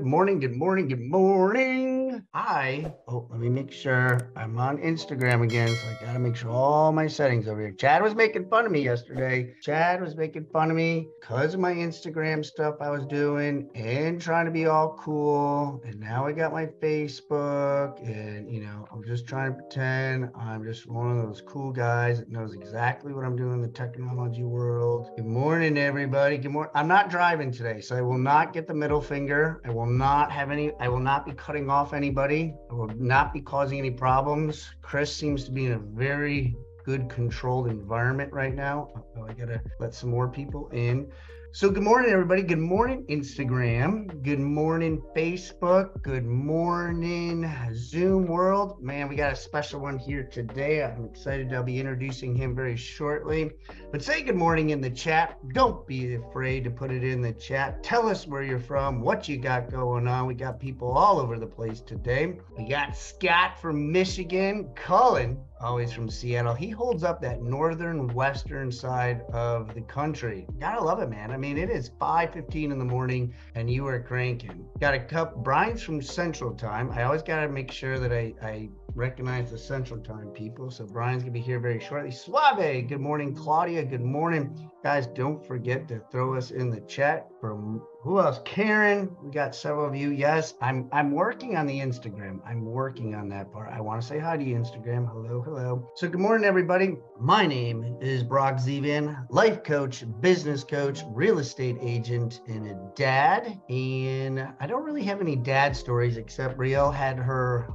Good morning, good morning, good morning. Let me make sure I'm on Instagram again. So I got to make sure all my settings over here. Chad was making fun of me yesterday. Chad was making fun of me because of my Instagram stuff I was doing and trying to be all cool. And now I got my Facebook and, I'm just trying to pretend I'm just one of those cool guys that knows exactly what I'm doing in the technology world. Good morning, everybody. Good morning. I'm not driving today, so I will not get the middle finger. I will not be cutting off anybody. I will not be causing any problems. Chris seems to be in a very good controlled environment right now. Oh, I gotta let some more people in. So good morning, everybody. Good morning, Instagram. Good morning, Facebook. Good morning, Zoom world. Man, we got a special one here today. I'm excited to be introducing him very shortly. But say good morning in the chat. Don't be afraid to put it in the chat. Tell us where you're from, what you got going on. We got people all over the place today. We got Scott from Michigan, Cullen, always from Seattle. He holds up that northern western side of the country. Gotta love it, man. I mean, it is 5:15 in the morning and you are cranking. Got a couple. Brian's from Central Time. I always gotta make sure that I recognize the Central Time people. So Brian's gonna be here very shortly. Suave, good morning, Claudia. Good morning. Guys, don't forget to throw us in the chat. From who else? Karen, we got several of you. Yes, I'm working on the Instagram. I'm working on that part. I want to say hi to you, Instagram. Hello. So good morning, everybody. My name is Brock Zivan, life coach, business coach, real estate agent, and a dad. And I don't really have any dad stories except Brielle had her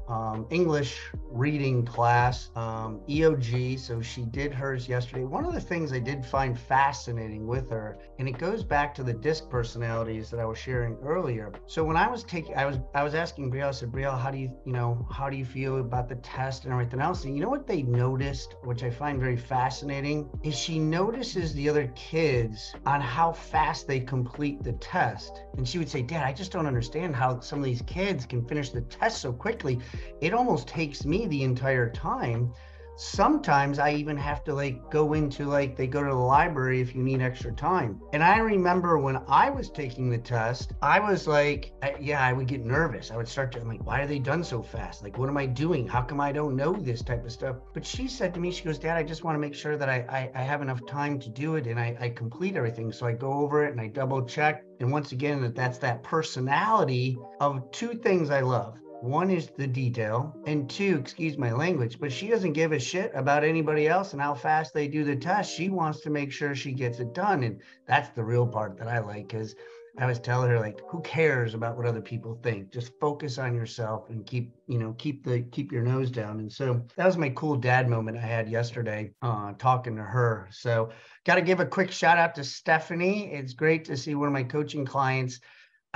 English reading class, EOG. So she did hers yesterday. One of the things I did find fascinating with her, and it goes back to the disc personalities that I was sharing earlier. So when I was asking Brielle, I said, Brielle, how do you feel about the test and everything else? And you know what they noticed, which I find very fascinating, is she notices the other kids on how fast they complete the test. And she would say, Dad, I just don't understand how some of these kids can finish the test so quickly. It almost takes me the entire time. Sometimes I even have to go into they go to the library if you need extra time. And I remember when I was taking the test, I was I would get nervous. I would I'm like, why are they done so fast? Like, what am I doing? How come I don't know this type of stuff? But she said to me, she goes, Dad, I just want to make sure that I have enough time to do it and I complete everything. So I go over it and I double check. And once again, that's that personality of two things I love. One is the detail, and two, excuse my language, but she doesn't give a shit about anybody else and how fast they do the test. She wants to make sure she gets it done. And that's the real part that I like, because I was telling her, who cares about what other people think? Just focus on yourself and keep your nose down. And so that was my cool dad moment I had yesterday, talking to her. So got to give a quick shout out to Stephanie. It's great to see one of my coaching clients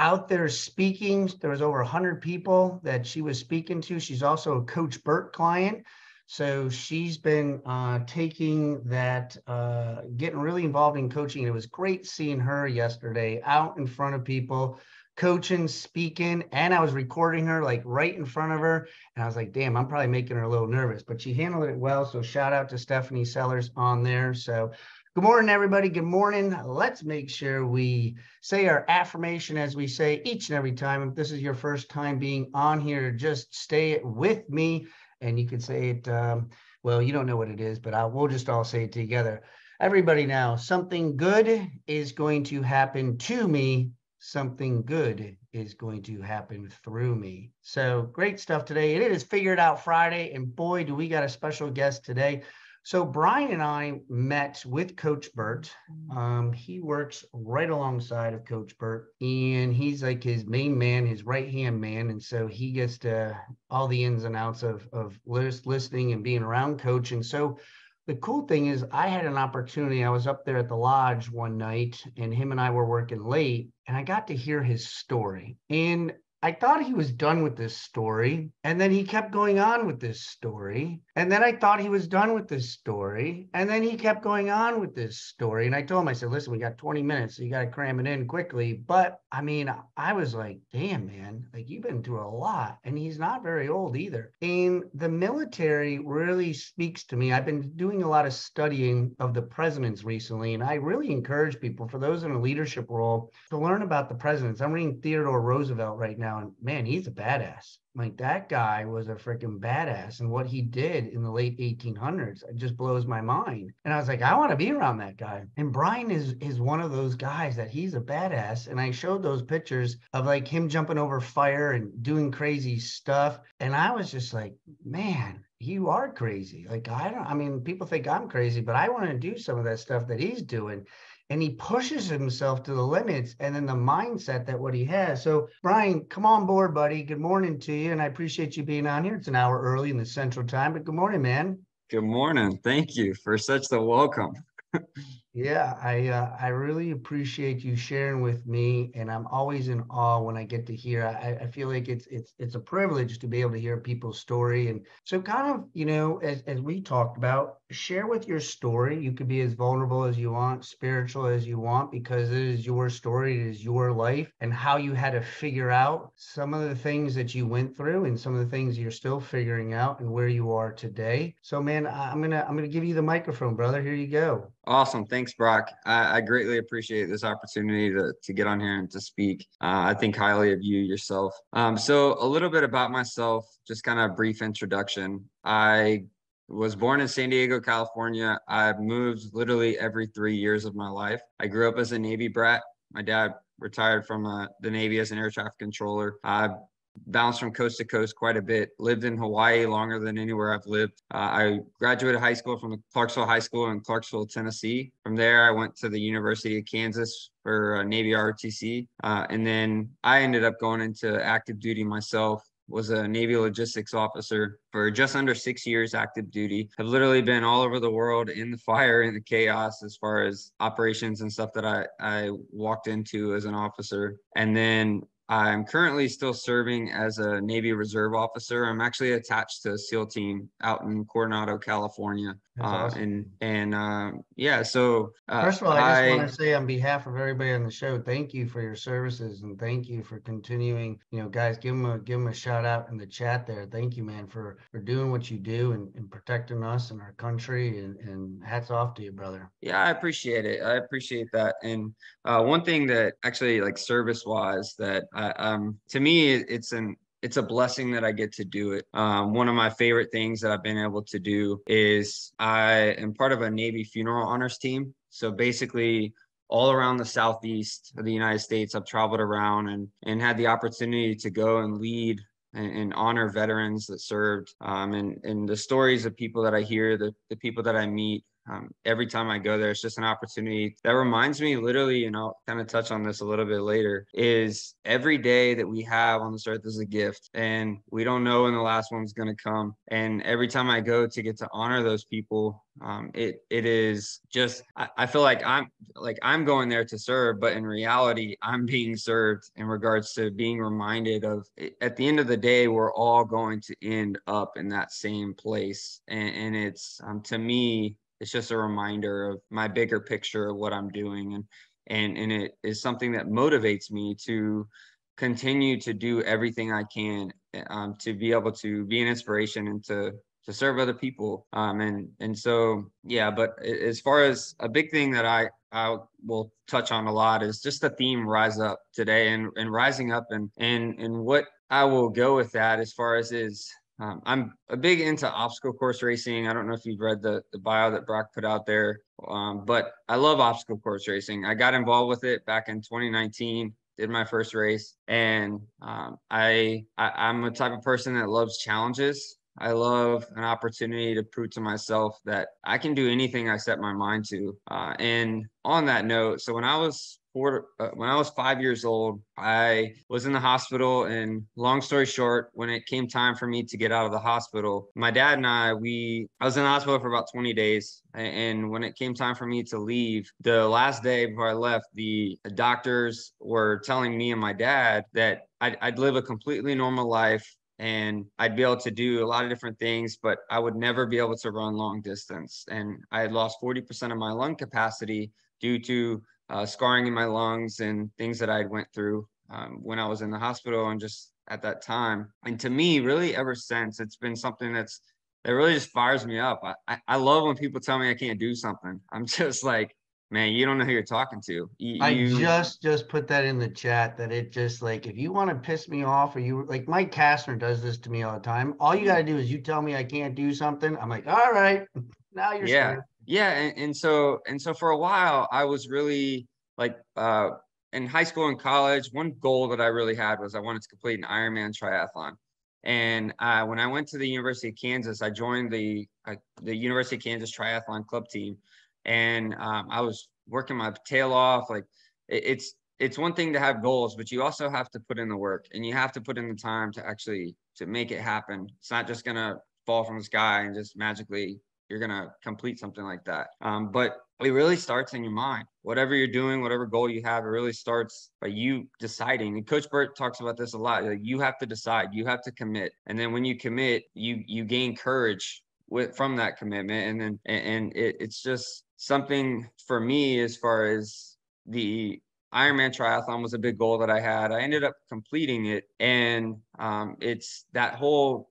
out there speaking. There was over 100 people that she was speaking to. She's also a Coach Burt client. So she's been taking that, getting really involved in coaching. It was great seeing her yesterday out in front of people, coaching, speaking, and I was recording her right in front of her. And I was like, damn, I'm probably making her a little nervous, but she handled it well. So shout out to Stephanie Sellers on there. So good morning, everybody. Good morning. Let's make sure we say our affirmation as we say each and every time. If this is your first time being on here, just stay with me. And you can say it, well, you don't know what it is, but we'll just all say it together. Everybody now, something good is going to happen to me. Something good is going to happen through me. So great stuff today. It is Figure It Out Friday. And boy, do we got a special guest today. So Brian and I met with Coach Burt. He works right alongside of Coach Burt, and he's like his main man, his right-hand man. And so he gets to all the ins and outs of listening and being around Coach. And so the cool thing is I had an opportunity. I was up there at the lodge one night, and him and I were working late, and I got to hear his story. And I thought he was done with this story, and then he kept going on with this story. And then I thought he was done with this story. And then he kept going on with this story. And I told him, I said, listen, we got 20 minutes, so you got to cram it in quickly. But I mean, I was like, damn, man, like you've been through a lot. And he's not very old either. And the military really speaks to me. I've been doing a lot of studying of the presidents recently. And I really encourage people, for those in a leadership role, to learn about the presidents. I'm reading Theodore Roosevelt right now. And man, he's a badass. Like that guy was a freaking badass, and what he did in the late 1800s, it just blows my mind. And I was like, I want to be around that guy. And Bryan is one of those guys that he's a badass. And I showed those pictures of like him jumping over fire and doing crazy stuff. And I was just like, man, you are crazy. Like, I mean, people think I'm crazy, but I want to do some of that stuff that he's doing. And he pushes himself to the limits, and then the mindset that what he has. So Bryan, come on board, buddy. Good morning to you. And I appreciate you being on here. It's an hour early in the Central Time, but good morning, man. Good morning. Thank you for such the welcome. Yeah, I really appreciate you sharing with me, and I'm always in awe when I get to hear. I feel like it's a privilege to be able to hear people's story, and so kind of as we talked about, share with your story. You could be as vulnerable as you want, spiritual as you want, because it is your story, it is your life, and how you had to figure out some of the things that you went through, and some of the things you're still figuring out, and where you are today. So, man, I'm gonna give you the microphone, brother. Here you go. Awesome. Thanks, Brock. I greatly appreciate this opportunity to get on here and to speak. I think highly of you yourself. So a little bit about myself, just kind of a brief introduction. I was born in San Diego, California. I've moved literally every 3 years of my life. I grew up as a Navy brat. My dad retired from the Navy as an air traffic controller. I bounced from coast to coast quite a bit, lived in Hawaii longer than anywhere I've lived. I graduated high school from the Clarksville High School in Clarksville, Tennessee. From there, I went to the University of Kansas for Navy ROTC. And then I ended up going into active duty myself. Was a Navy logistics officer for just under 6 years active duty. Have literally been all over the world in the fire, in the chaos, as far as operations and stuff that I walked into as an officer. And then I'm currently still serving as a Navy Reserve officer. I'm actually attached to a SEAL team out in Coronado, California. That's awesome. Yeah, so First of all, I just want to say on behalf of everybody on the show, thank you for your services, and thank you for continuing. Guys, give them a shout out in the chat there. Thank you, man, for doing what you do and protecting us and our country, and hats off to you, brother. Yeah, I appreciate it. I appreciate that. And one thing that actually, like, service wise, that to me, it's a blessing that I get to do it. One of my favorite things that I've been able to do is I am part of a Navy funeral honors team. So basically, all around the Southeast of the United States, I've traveled around and had the opportunity to go and lead and honor veterans that served. And the stories of people that I hear, the people that I meet, every time I go there, it's just an opportunity that reminds me, literally, and I'll kind of touch on this a little bit later, is every day that we have on this earth is a gift, and we don't know when the last one's going to come. And every time I go to get to honor those people, it is just, I feel like I'm going there to serve, but in reality, I'm being served in regards to being reminded of, at the end of the day, we're all going to end up in that same place. And it's, to me, it's just a reminder of my bigger picture of what I'm doing. And it is something that motivates me to continue to do everything I can to be able to be an inspiration and to serve other people. And so, yeah, but as far as a big thing that I will touch on a lot is just the theme rise up today, and rising up, and what I will go with that as far as is, I'm a big into obstacle course racing. I don't know if you've read the bio that Brock put out there, but I love obstacle course racing. I got involved with it back in 2019, did my first race, and I'm a type of person that loves challenges. I love an opportunity to prove to myself that I can do anything I set my mind to. And on that note, so when I was 5 years old, I was in the hospital, and long story short, when it came time for me to get out of the hospital, my dad and I was in the hospital for about 20 days. And when it came time for me to leave, the last day before I left, the doctors were telling me and my dad that I'd live a completely normal life and I'd be able to do a lot of different things, but I would never be able to run long distance. And I had lost 40% of my lung capacity due to scarring in my lungs and things that I went through when I was in the hospital and just at that time. And to me, really ever since, it's been something that really just fires me up. I love when people tell me I can't do something. I'm just like, man, you don't know who you're talking to. I You just put that in the chat that it just like, if you want to piss me off, or you like, Mike Kastner does this to me all the time. All you got to do is you tell me I can't do something. I'm like, all right, now you're Yeah. scared. Yeah. And so for a while I was really like in high school and college, one goal that I really had was I wanted to complete an Ironman triathlon. And when I went to the University of Kansas, I joined the University of Kansas Triathlon Club team, and I was working my tail off. Like it's one thing to have goals, but you also have to put in the work, and you have to put in the time to actually to make it happen. It's not just gonna fall from the sky and just magically you're going to complete something like that. But it really starts in your mind. Whatever you're doing, whatever goal you have, it really starts by you deciding. And Coach Burt talks about this a lot. Like, you have to decide, you have to commit. And then when you commit, you gain courage from that commitment. And then it's just something for me as far as the Ironman triathlon was a big goal that I had. I ended up completing it. And it's that whole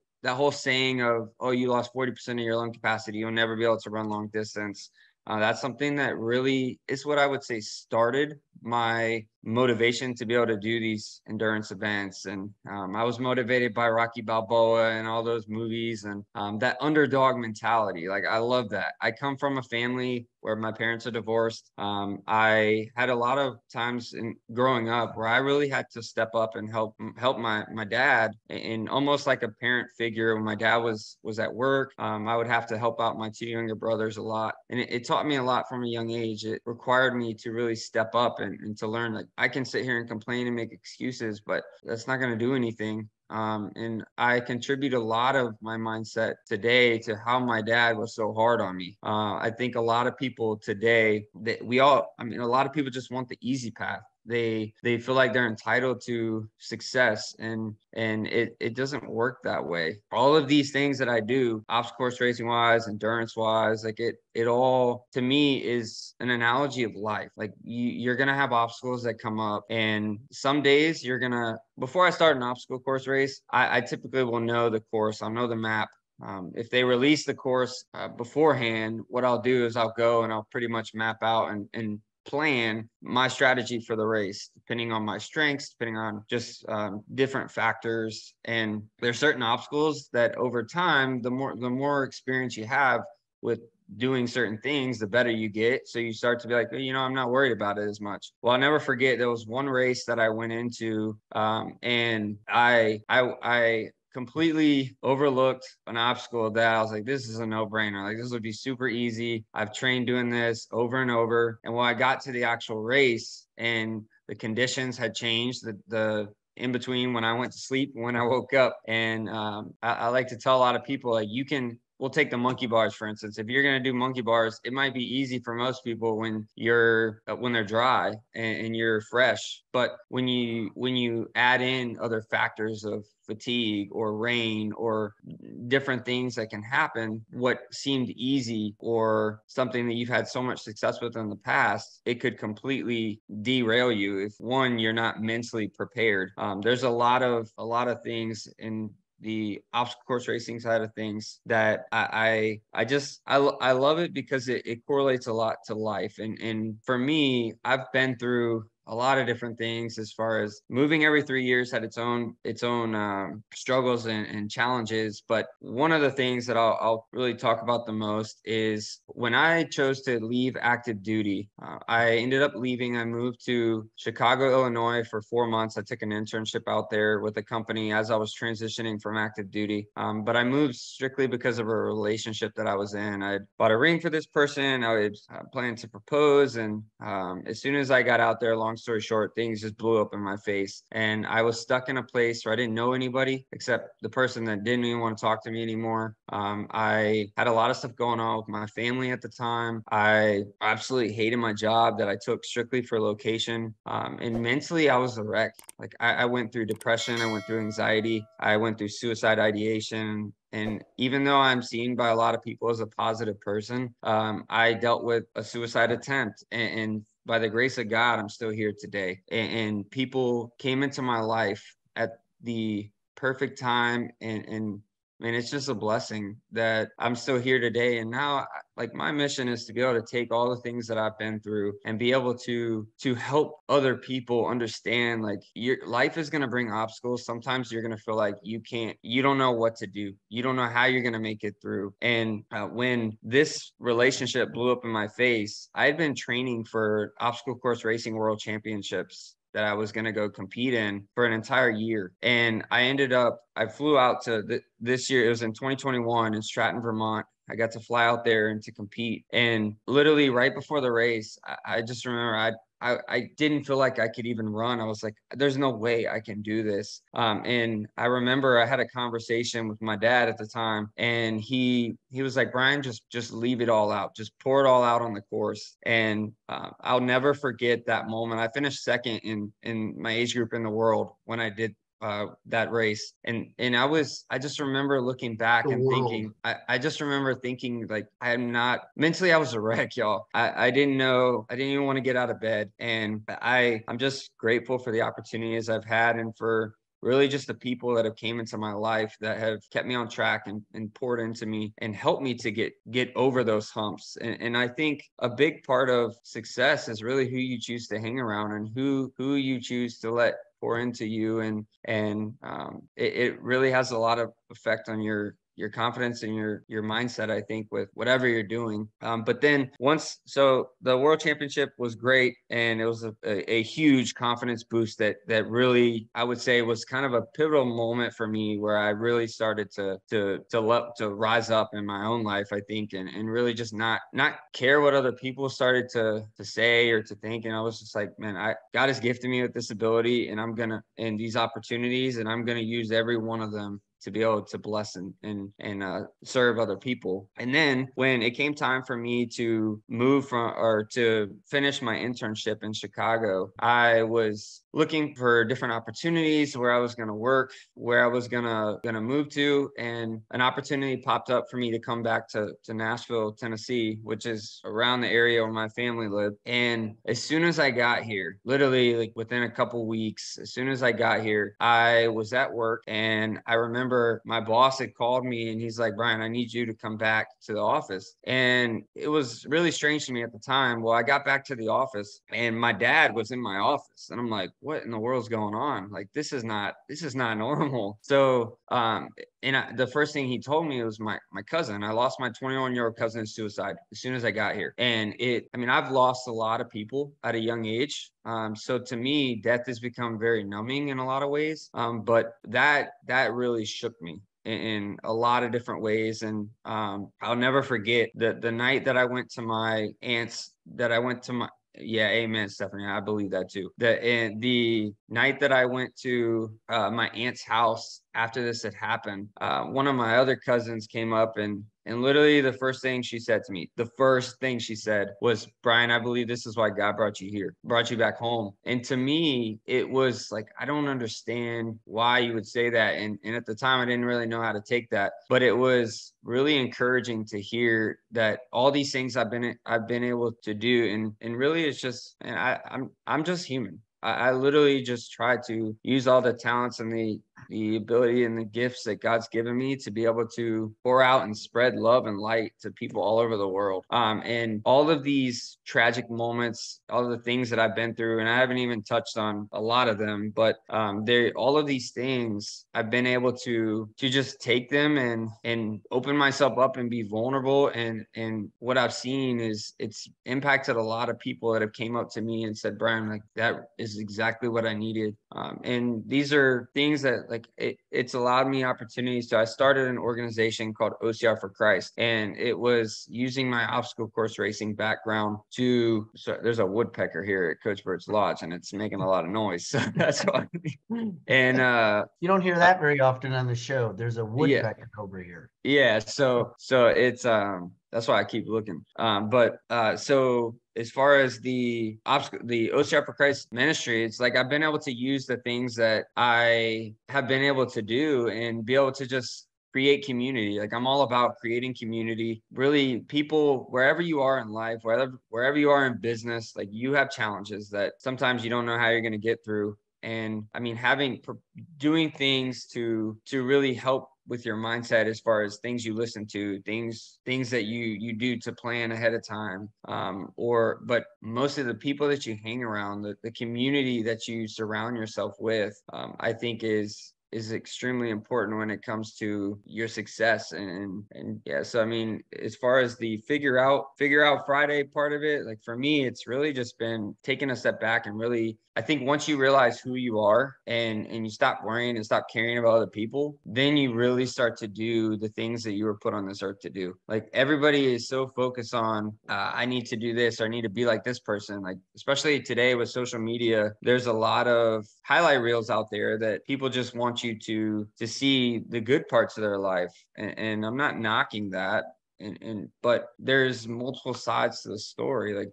saying of, oh, you lost 40% of your lung capacity, you'll never be able to run long distance. That's something that really is what I would say started my motivation to be able to do these endurance events. And I was motivated by Rocky Balboa and all those movies, and that underdog mentality. Like, I love that. I come from a family where my parents are divorced. I had a lot of times in growing up where I really had to step up and help my dad in almost like a parent figure. When my dad was at work, I would have to help out my two younger brothers a lot, and it taught me a lot from a young age. It required me to really step up and to learn that I can sit here and complain and make excuses, but that's not going to do anything. And I contribute a lot of my mindset today to how my dad was so hard on me. I think a lot of people today, that a lot of people just want the easy path. They feel like they're entitled to success, and it doesn't work that way. All of these things that I do, obstacle course racing wise, endurance wise, like it all to me is an analogy of life. Like, you're gonna have obstacles that come up, and some days you're gonna. Before I start an obstacle course race, I typically will know the course. I'll know the map. If they release the course beforehand, what I'll do is I'll go and I'll pretty much map out and plan my strategy for the race, depending on my strengths, depending on just different factors. And there's certain obstacles that over time, the more experience you have with doing certain things, the better you get. So you start to be like, I'm not worried about it as much. Well, I'll never forget, there was one race that I went into, and I completely overlooked an obstacle that I was like, this is a no-brainer. Like, this would be super easy. I've trained doing this over and over. And when I got to the actual race and the conditions had changed, the in between when I went to sleep and when I woke up. And I like to tell a lot of people, like, we'll take the monkey bars, for instance. If you're going to do monkey bars, it might be easy for most people when they're dry and you're fresh. But when you add in other factors of fatigue or rain or different things that can happen, what seemed easy or something that you've had so much success with in the past, it could completely derail you if, one, you're not mentally prepared. There's a lot of things in the obstacle course racing side of things that I love it because it correlates a lot to life. And for me, I've been through a lot of different things. As far as moving every 3 years had its own struggles and challenges. But one of the things that I'll really talk about the most is when I chose to leave active duty. I ended up leaving. I moved to Chicago, Illinois for 4 months. I took an internship out there with a company as I was transitioning from active duty. But I moved strictly because of a relationship that I was in. I bought a ring for this person. I was planning to propose. And as soon as I got out there, long story short, things just blew up in my face. And I was stuck in a place where I didn't know anybody except the person that didn't even want to talk to me anymore. I had a lot of stuff going on with my family at the time. I absolutely hated my job that I took strictly for location. And mentally, I was a wreck. Like I went through depression, I went through anxiety, I went through suicide ideation. And even though I'm seen by a lot of people as a positive person, I dealt with a suicide attempt. And by the grace of God, I'm still here today. And people came into my life at the perfect time. And man, it's just a blessing that I'm still here today. And now, like, my mission is to be able to take all the things that I've been through and be able to help other people understand, like, your life is going to bring obstacles. Sometimes you're going to feel like you don't know what to do. You don't know how you're going to make it through. And when this relationship blew up in my face, I had been training for obstacle course racing world championships that I was going to go compete in for an entire year. And I flew out to this year. It was in 2021 in Stratton, Vermont. I got to fly out there and to compete. And literally right before the race, I just remember I didn't feel like I could even run. I was like, there's no way I can do this. And I remember I had a conversation with my dad at the time, and he was like, Bryan, just leave it all out. Just pour it all out on the course. And I'll never forget that moment. I finished second in my age group in the world when I did that race. And I just remember looking back and thinking, I just remember thinking, like, I'm not mentally, I was a wreck, y'all. I didn't know, I didn't even want to get out of bed. And I'm just grateful for the opportunities I've had, and for really just the people that have came into my life that have kept me on track and poured into me and helped me to get over those humps. And I think a big part of success is really who you choose to hang around and who you choose to let pour into you. And it really has a lot of effect on your confidence and your mindset, I think, with whatever you're doing. But then so the world championship was great, and it was a huge confidence boost that really, I would say, was kind of a pivotal moment for me, where I really started to rise up in my own life, I think, and really just not care what other people started to say or to think. And I was just like, man, God has gifted me with this ability, and these opportunities, and I'm gonna use every one of them to be able to bless and serve other people. And then when it came time for me to to finish my internship in Chicago, I was looking for different opportunities, where I was going to work, where I was going to move to. And an opportunity popped up for me to come back to Nashville, Tennessee, which is around the area where my family lived. And as soon as I got here, literally like within a couple weeks, as soon as I got here, I was at work, and I remember my boss had called me, and he's like, Bryan, I need you to come back to the office. And it was really strange to me at the time. Well, I got back to the office, and my dad was in my office, and I'm like, what in the world's going on? Like, this is not normal. So, the first thing he told me was my cousin. I lost my 21-year-old cousin to suicide as soon as I got here. And I've lost a lot of people at a young age. So to me, death has become very numbing in a lot of ways. But that really shook me in a lot of different ways. And I'll never forget the night that I went to my aunt's, yeah, amen, Stephanie. I believe that too. The night that I went to my aunt's house after this had happened, one of my other cousins came up, and literally the first thing she said was, Bryan, I believe this is why God brought you back home. And to me, it was like, I don't understand why you would say that. And at the time, I didn't really know how to take that, but it was really encouraging to hear that all these things I've been able to do. And really it's just, and I'm just human. I literally just try to use all the talents and the ability and the gifts that God's given me to be able to pour out and spread love and light to people all over the world. And all of these tragic moments, all of the things that I've been through, and I haven't even touched on a lot of them, but all of these things, I've been able to just take them and open myself up and be vulnerable. And what I've seen is it's impacted a lot of people that have came up to me and said, Bryan, like, that is exactly what I needed. And these are things that it's allowed me opportunities to, I started an organization called OCR for Christ, and it was using my obstacle course racing background to, so there's a woodpecker here at Coach Bird's Lodge and it's making a lot of noise. So that's why. And You don't hear that very often on the show. There's a yeah, woodpecker over here. yeah. So it's that's why I keep looking. So as far as the OCR for Christ ministry, it's like I've been able to use the things that I have been able to do and be able to just create community. Like I'm all about creating community. Really, people, wherever you are in life, wherever you are in business, like you have challenges that sometimes you don't know how you're going to get through. And I mean, doing things to really help with your mindset, as far as things you listen to, things that you do to plan ahead of time, but most of the people that you hang around, the community that you surround yourself with, I think is extremely important when it comes to your success. And yeah, so I mean, as far as the figure out Friday part of it, like for me, it's really just been taking a step back and really, I think once you realize who you are and you stop worrying and stop caring about other people, then you really start to do the things that you were put on this earth to do. Like everybody is so focused on, I need to do this, or I need to be like this person. Like, especially today with social media, there's a lot of highlight reels out there that people just want you to see the good parts of their life. And I'm not knocking that. But there's multiple sides to the story. Like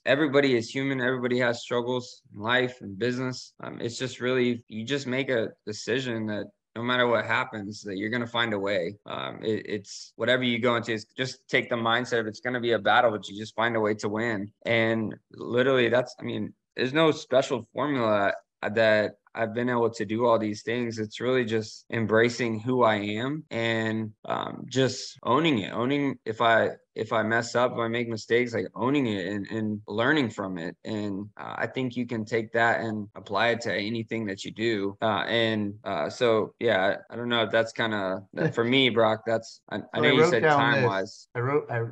everybody is human. Everybody has struggles in life and business. It's just really, you just make a decision that no matter what happens, that you're going to find a way. It's whatever you go into, is just take the mindset of it's going to be a battle, but you just find a way to win. And literally there's no special formula that I've been able to do all these things. It's really just embracing who I am and just owning it. Owning if I mess up, if I make mistakes, like owning it and learning from it. And I think you can take that and apply it to anything that you do. So yeah, I don't know if that's kind of for me, Brock. I know you said time wise.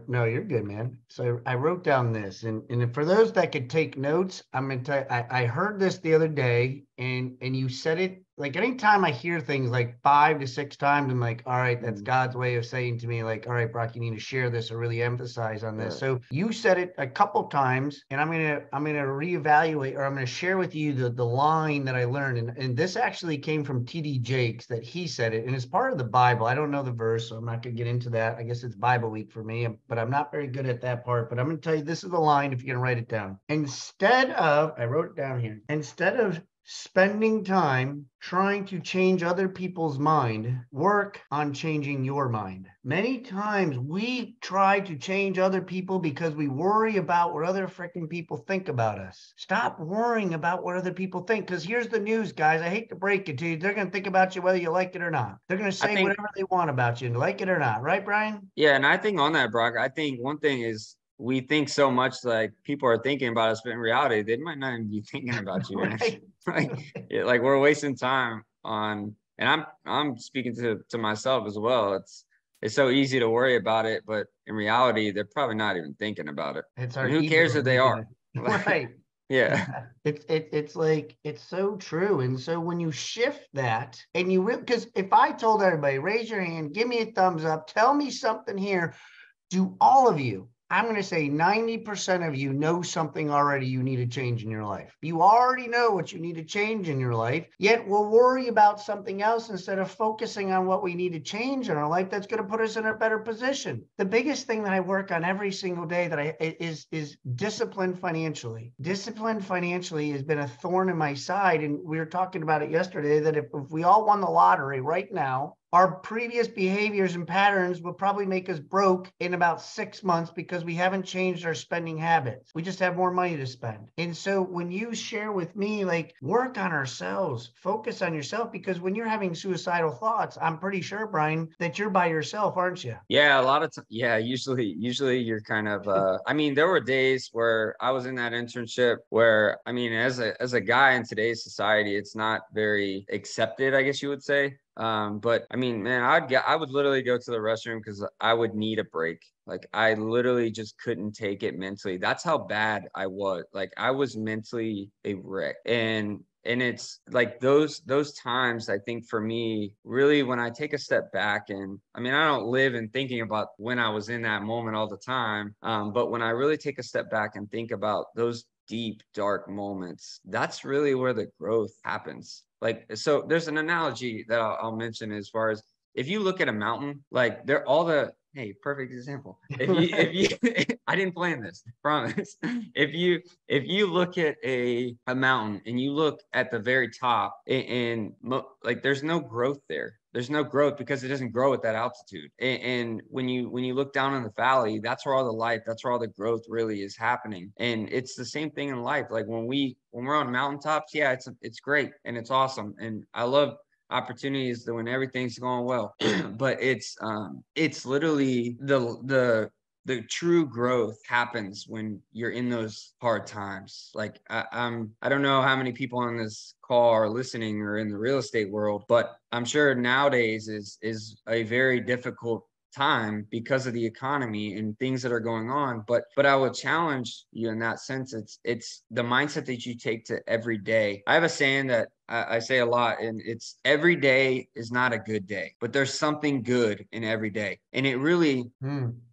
No, you're good, man. So I wrote down this, and for those that could take notes, I'm gonna tell you, I heard this the other day, and you said it. Like anytime I hear things like 5 to 6 times, I'm like, all right, that's God's way of saying to me, like, all right, Brock, you need to share this or really emphasize on this. So you said it a couple times, and I'm gonna reevaluate, or I'm gonna share with you the line that I learned. And this actually came from T.D. Jakes, that he said it, and it's part of the Bible. I don't know the verse, so I'm not gonna get into that. I guess it's Bible week for me, but I'm not very good at that part. But I'm gonna tell you, this is the line if you're gonna write it down. I wrote it down here. Instead of spending time trying to change other people's mind, work on changing your mind. Many times we try to change other people because we worry about what other freaking people think about us. Stop worrying about what other people think, because here's the news, guys. I hate to break it to you. They're going to think about you whether you like it or not. They're going to say whatever they want about you, like it or not. Right, Bryan? Yeah, and I think on that, Brock, I think one thing is, we think so much like people are thinking about us, but in reality, they might not even be thinking about you. Right. Like we're wasting time on, and I'm speaking to myself as well. It's so easy to worry about it, but in reality, they're probably not even thinking about it. It's And our who cares if they are? Right. Yeah. It's like, it's so true. And so when you shift that, and you really, because if I told everybody, raise your hand, give me a thumbs up, tell me something here, do all of you, I'm going to say 90% of you know something already you need to change in your life. You already know what you need to change in your life, yet we'll worry about something else instead of focusing on what we need to change in our life that's going to put us in a better position. The biggest thing that I work on every single day is discipline financially. Discipline financially has been a thorn in my side, and we were talking about it yesterday, that if we all won the lottery right now, our previous behaviors and patterns will probably make us broke in about 6 months because we haven't changed our spending habits. We just have more money to spend. And so when you share with me, like, work on ourselves, focus on yourself, because when you're having suicidal thoughts, I'm pretty sure, Bryan, that you're by yourself, aren't you? Yeah, a lot of times. Yeah, usually you're kind of I mean, there were days where I was in that internship where, I mean, as a guy in today's society, it's not very accepted, I guess you would say. But I mean, man, I would literally go to the restroom because I would need a break. Like I literally just couldn't take it mentally. That's how bad I was. Like I was mentally a wreck. And And it's like those times, I think for me, really, when I take a step back, and I mean, I don't live in thinking about when I was in that moment all the time. But when I really take a step back and think about those deep, dark moments, that's really where the growth happens. Like, so there's an analogy that I'll mention as far as, if you look at a mountain, like they're all the, hey, perfect example. If you, I didn't plan this, promise. If you look at a mountain and you look at the very top, like there's no growth there. There's no growth because it doesn't grow at that altitude. And when you look down in the valley, that's where all the life, that's where all the growth really is happening. And it's the same thing in life. Like when we're on mountaintops, yeah, it's great and it's awesome. And I love opportunities when everything's going well. But it's literally the true growth happens when you're in those hard times. Like I don't know how many people on this call are listening or in the real estate world, but I'm sure nowadays is a very difficult time because of the economy and things that are going on. But I would challenge you in that sense. It's the mindset that you take to every day. I have a saying that I say a lot, and it's, every day is not a good day, but there's something good in every day. And it really,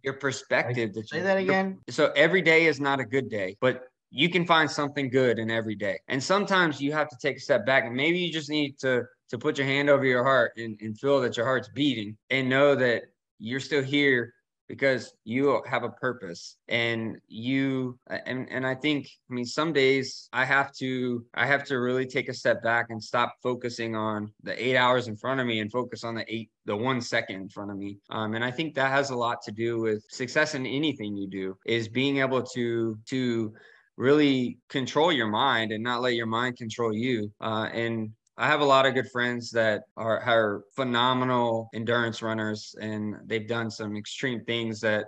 your perspective that Say that again. so every day is not a good day, but you can find something good in every day. And sometimes you have to take a step back, and maybe you just need to put your hand over your heart and feel that your heart's beating, and know that you're still here because you have a purpose. And I think, I mean, some days I have to really take a step back and stop focusing on the 8 hours in front of me and focus on the 1 second in front of me. And I think that has a lot to do with success in anything you do, is being able to really control your mind and not let your mind control you. And I have a lot of good friends that are phenomenal endurance runners, and they've done some extreme things that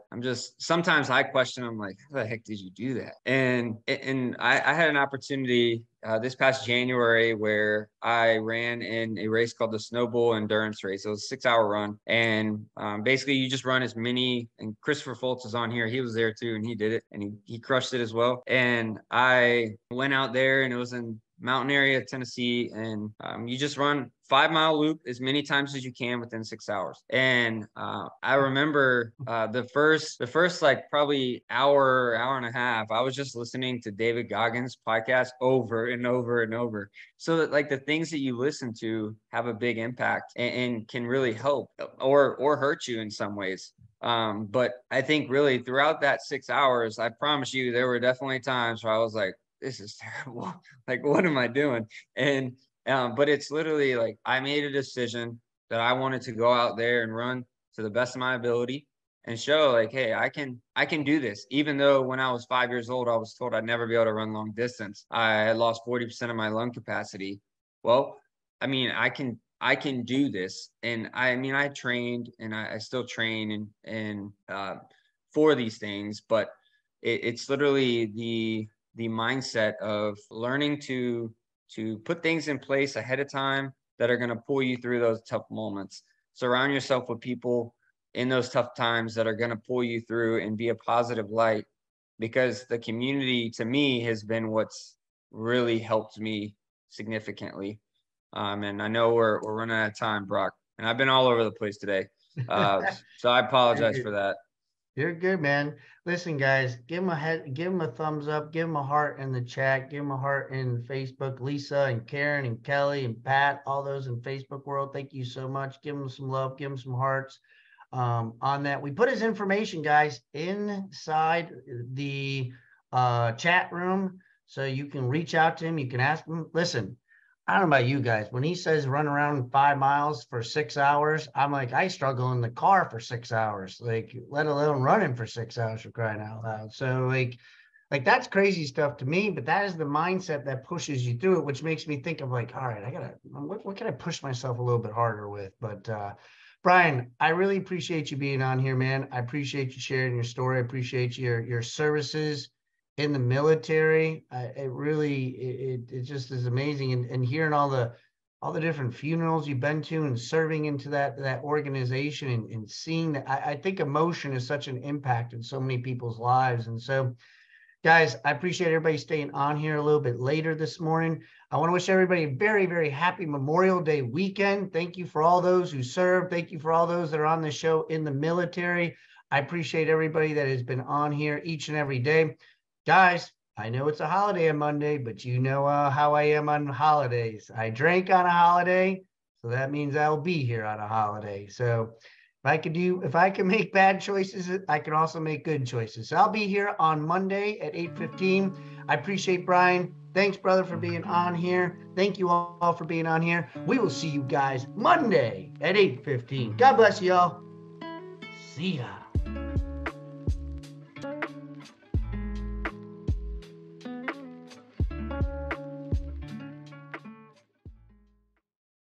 sometimes I question them, like, how the heck did you do that? And I had an opportunity this past January where I ran in a race called the Snowball Endurance Race. It was a 6-hour run. And basically you just run as many, and Christopher Fultz is on here. He was there too, and he did it, and he crushed it as well. And I went out there, and it was in mountain area, Tennessee, and you just run 5-mile loop as many times as you can within 6 hours. And I remember the first like probably hour and a half, I was just listening to David Goggins' podcast over and over and over, so that like the things that you listen to have a big impact and can really help or hurt you in some ways. But I think really throughout that 6 hours, I promise you, there were definitely times where I was like, this is terrible. Like, what am I doing? And, but it's literally like, I made a decision that I wanted to go out there and run to the best of my ability and show like, hey, I can do this. Even though when I was 5 years old, I was told I'd never be able to run long distance. I had lost 40% of my lung capacity. Well, I mean, I can do this. And I mean, I trained, and I still train and for these things, but it's literally the mindset of learning to put things in place ahead of time that are going to pull you through those tough moments. Surround yourself with people in those tough times that are going to pull you through and be a positive light, because the community to me has been what's really helped me significantly. And I know we're running out of time, Brock, and I've been all over the place today. So I apologize for that. You're good, man. Listen, guys, give him a thumbs up, give him a heart in the chat, give him a heart in Facebook. Lisa and Karen and Kelly and Pat, all those in Facebook world, thank you so much. Give him some love, give him some hearts on that. We put his information, guys, inside the chat room, so you can reach out to him. You can ask him. Listen, I don't know about you guys. When he says run around 5 miles for 6 hours, I'm like, I struggle in the car for 6 hours, like, let alone running for 6 hours, for crying out loud. So like that's crazy stuff to me, but that is the mindset that pushes you through it, which makes me think of like, all right, what can I push myself a little bit harder with? But Bryan, I really appreciate you being on here, man. I appreciate you sharing your story. I appreciate your services in the military. It just is amazing, and hearing all the different funerals you've been to and serving into that organization and seeing that. I think emotion is such an impact in so many people's lives. And so Guys, I appreciate everybody staying on here a little bit later this morning. I want to wish everybody a very, very happy Memorial Day weekend. Thank you for all those who serve. Thank you for all those that are on the show in the military. I appreciate everybody that has been on here each and every day. Guys, I know it's a holiday on Monday, but you know how I am on holidays. I drank on a holiday, so that means I'll be here on a holiday. So if I can make bad choices, I can also make good choices. So I'll be here on Monday at 8:15. I appreciate Bryan. Thanks, brother, for being on here. Thank you all for being on here. We will see you guys Monday at 8:15. God bless you all. See ya.